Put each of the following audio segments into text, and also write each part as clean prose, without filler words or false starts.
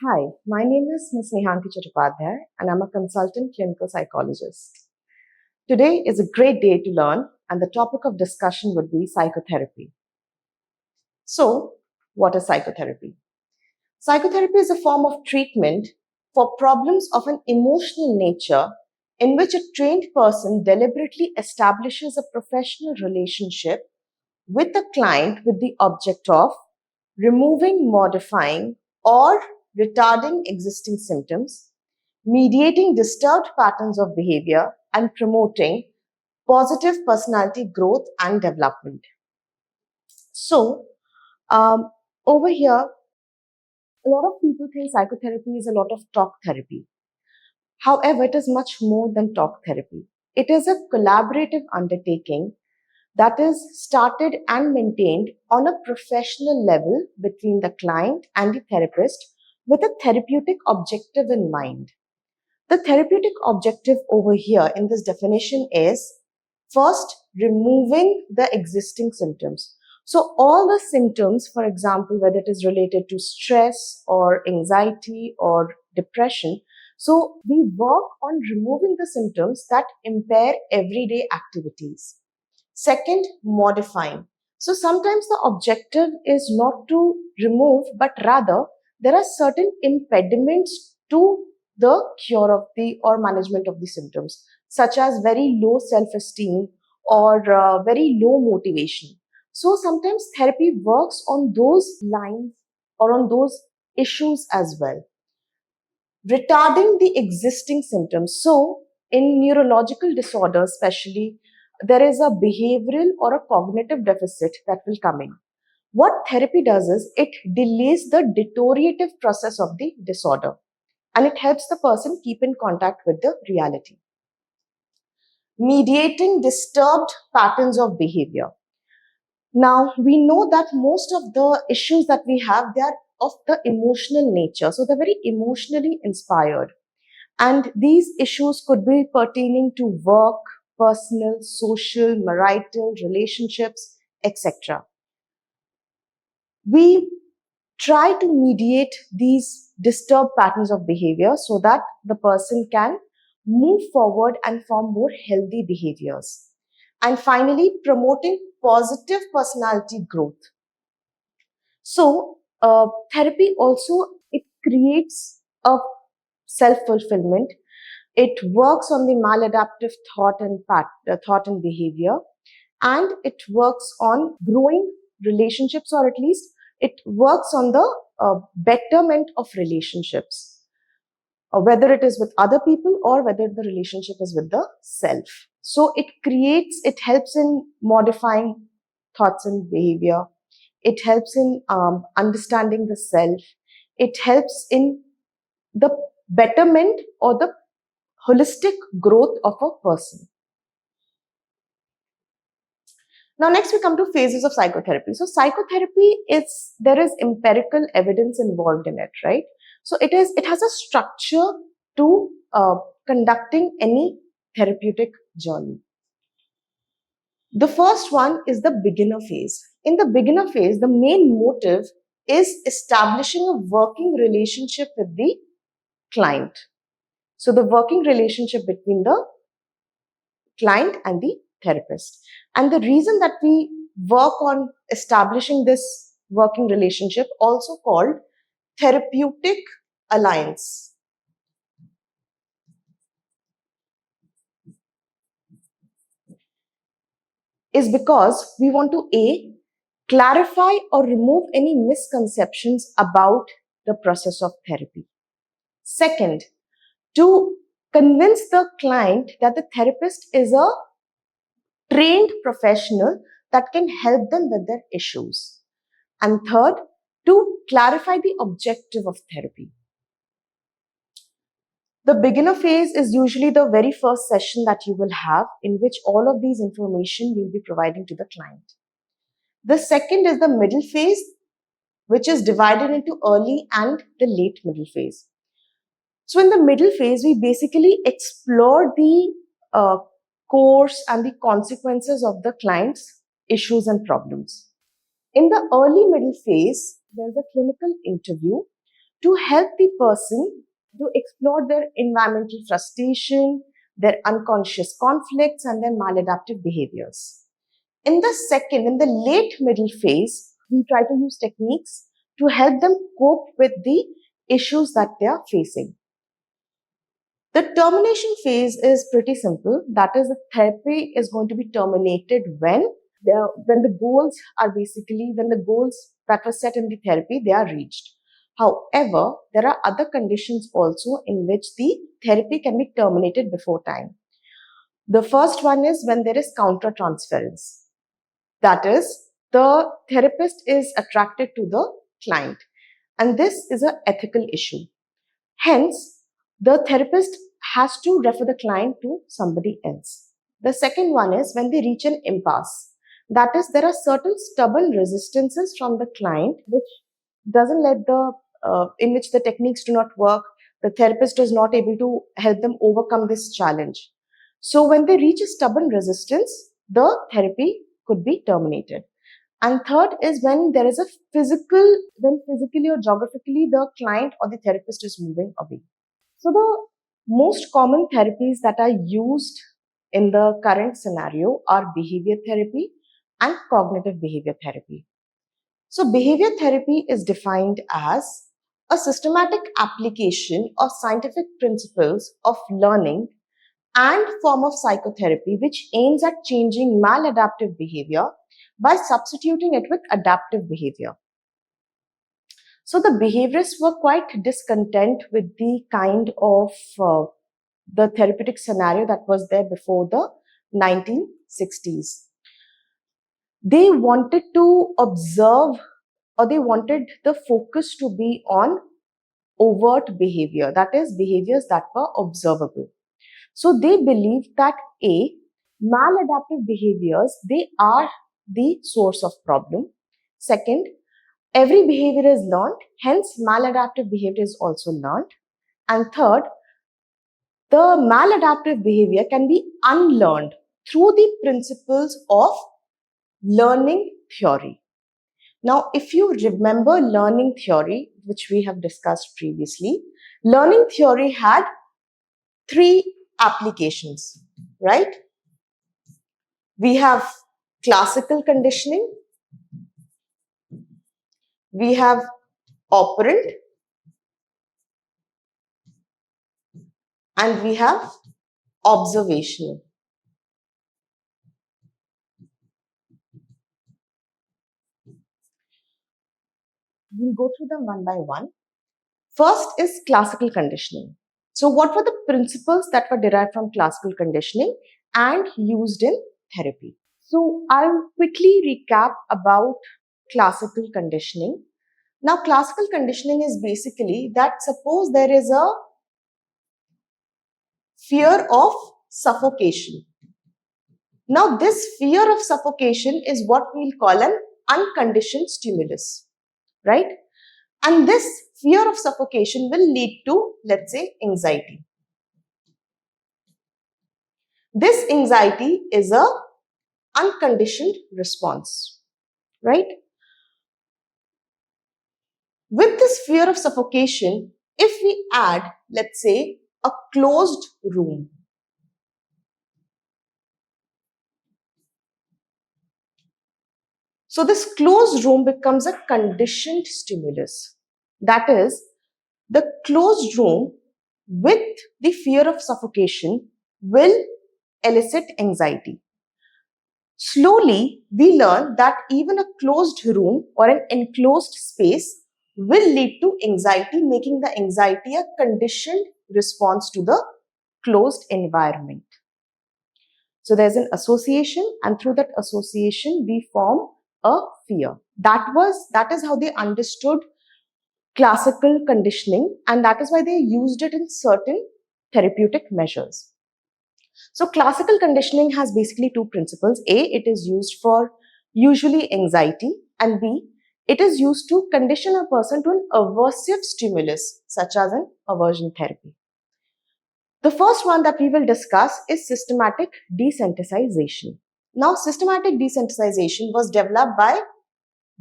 Hi, my name is Ms. Snehanky Chattopadhyay and I'm a consultant clinical psychologist. Today is a great day to learn and the topic of discussion would be psychotherapy. So, what is psychotherapy? Psychotherapy is a form of treatment for problems of an emotional nature in which a trained person deliberately establishes a professional relationship with a client with the object of removing, modifying, or retarding existing symptoms, mediating disturbed patterns of behavior, and promoting positive personality growth and development. So, um, over here, a lot of people think psychotherapy is a lot of talk therapy. However, it is much more than talk therapy. It is a collaborative undertaking that is started and maintained on a professional level between the client and the therapist with a therapeutic objective in mind. The therapeutic objective over here in this definition is first removing the existing symptoms. So all the symptoms, for example, whether it is related to stress or anxiety or depression, so we work on removing the symptoms that impair everyday activities. Second, modifying. So sometimes the objective is not to remove, but rather there are certain impediments to the cure of the or management of the symptoms, such as very low self-esteem or very low motivation. So sometimes therapy works on those lines or on those issues as well. Retarding the existing symptoms. So in neurological disorders, especially, there is a behavioral or a cognitive deficit that will come in. What therapy does is it delays the deteriorative process of the disorder and it helps the person keep in contact with the reality. Mediating disturbed patterns of behavior. Now, we know that most of the issues that we have, they are of the emotional nature. So they're very emotionally inspired. And these issues could be pertaining to work, personal, social, marital, relationships, etc. We try to mediate these disturbed patterns of behavior so that the person can move forward and form more healthy behaviors. And finally, promoting positive personality growth. So, therapy also, it creates a self-fulfillment. It works on the maladaptive thought and behavior, and it works on growing relationships, or at least it works on the betterment of relationships, whether it is with other people or whether the relationship is with the self. So it helps in modifying thoughts and behavior. It helps in understanding the self. It helps in the betterment or the holistic growth of a person. Now, next we come to phases of psychotherapy. So, psychotherapy there is empirical evidence involved in it, right? So, it has a structure to conducting any therapeutic journey. The first one is the beginner phase. In the beginner phase, the main motive is establishing a working relationship with the client. So, the working relationship between the client and the therapist. And the reason that we work on establishing this working relationship, also called therapeutic alliance, is because we want to clarify or remove any misconceptions about the process of therapy. Second, to convince the client that the therapist is a trained professional that can help them with their issues. And third, to clarify the objective of therapy. The beginner phase is usually the very first session that you will have, in which all of these information you'll be providing to the client. The second is the middle phase, which is divided into early and the late middle phase. So in the middle phase, we basically explore the course and the consequences of the client's issues and problems. In the early middle phase, there's a clinical interview to help the person to explore their environmental frustration, their unconscious conflicts, and their maladaptive behaviors. In the late middle phase, we try to use techniques to help them cope with the issues that they are facing. The termination phase is pretty simple. That is, the therapy is going to be terminated when the goals that were set in the therapy, they are reached. However, there are other conditions also in which the therapy can be terminated before time. The first one is when there is counter-transference. That is, the therapist is attracted to the client, and this is an ethical issue. Hence, the therapist has to refer the client to somebody else. The second one is when they reach an impasse. That is, there are certain stubborn resistances from the client which doesn't in which the techniques do not work. The therapist is not able to help them overcome this challenge. So when they reach a stubborn resistance, the therapy could be terminated. And third is when there is when physically or geographically the client or the therapist is moving away. So the most common therapies that are used in the current scenario are behavior therapy and cognitive behavior therapy. So behavior therapy is defined as a systematic application of scientific principles of learning and form of psychotherapy which aims at changing maladaptive behavior by substituting it with adaptive behavior. So the behaviorists were quite discontent with the kind of the therapeutic scenario that was there before the 1960s. They wanted to observe, or they wanted the focus to be on overt behavior, that is, behaviors that were observable. So they believed that maladaptive behaviors, they are the source of problem. Second, every behavior is learned, hence maladaptive behavior is also learned. And third, the maladaptive behavior can be unlearned through the principles of learning theory. Now, if you remember learning theory, which we have discussed previously, learning theory had three applications, right? We have classical conditioning, we have operant, and we have observational. We'll go through them one by one. First is classical conditioning. So what were the principles that were derived from classical conditioning and used in therapy? So I'll quickly recap about classical conditioning. Now, classical conditioning is basically that suppose there is a fear of suffocation. Now, this fear of suffocation is what we'll call an unconditioned stimulus, right? And this fear of suffocation will lead to, let's say, anxiety. This anxiety is a unconditioned response, right? With this fear of suffocation, if we add, let's say, a closed room, so this closed room becomes a conditioned stimulus. That is, the closed room with the fear of suffocation will elicit anxiety. Slowly, we learn that even a closed room or an enclosed space will lead to anxiety, making the anxiety a conditioned response to the closed environment. So there's an association, and through that association, we form a fear. That is how they understood classical conditioning, and that is why they used it in certain therapeutic measures. So classical conditioning has basically two principles. A, it is used for usually anxiety, and B, it is used to condition a person to an aversive stimulus, such as an aversion therapy. The first one that we will discuss is systematic desensitization. Now, systematic desensitization was developed by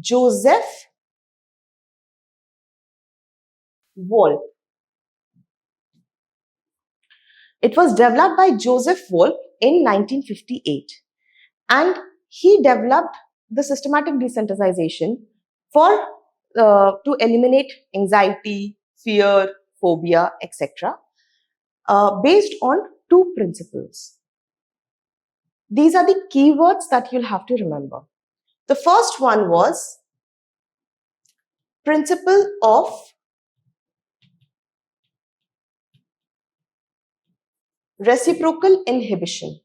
Joseph Wolpe. It was developed by Joseph Wolpe in 1958, and he developed the systematic desensitization for to eliminate anxiety, fear, phobia, etc. Based on two principles. These are the keywords that you'll have to remember. The first one was principle of reciprocal inhibition.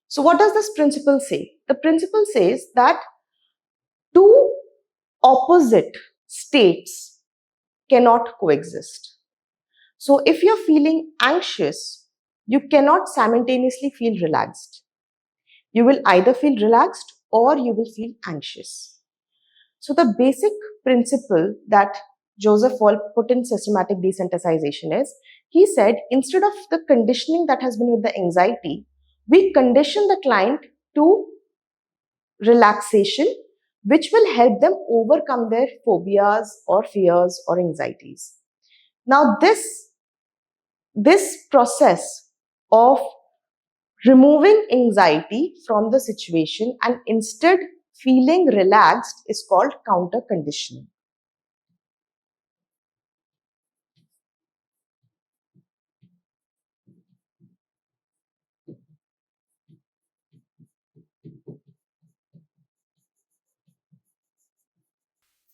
So what does this principle say? The principle says that two opposite states cannot coexist. So if you're feeling anxious, you cannot simultaneously feel relaxed. You will either feel relaxed or you will feel anxious. So the basic principle that Joseph Wolpe put in systematic desensitization is, he said, instead of the conditioning that has been with the anxiety, we condition the client to relaxation, which will help them overcome their phobias or fears or anxieties. Now, this process of removing anxiety from the situation and instead feeling relaxed is called counter conditioning.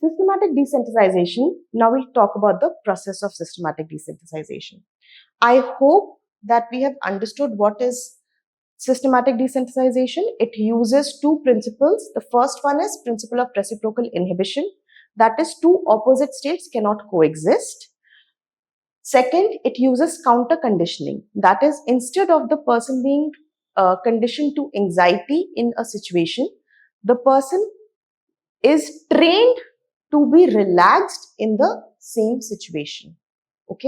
Systematic desensitization. Now we'll talk about the process of systematic desensitization. I hope that we have understood what is systematic desensitization. It uses two principles. The first one is principle of reciprocal inhibition. That is, two opposite states cannot coexist. Second, it uses counter conditioning. That is, instead of the person being conditioned to anxiety in a situation, the person is trained to be relaxed in the same situation. Okay.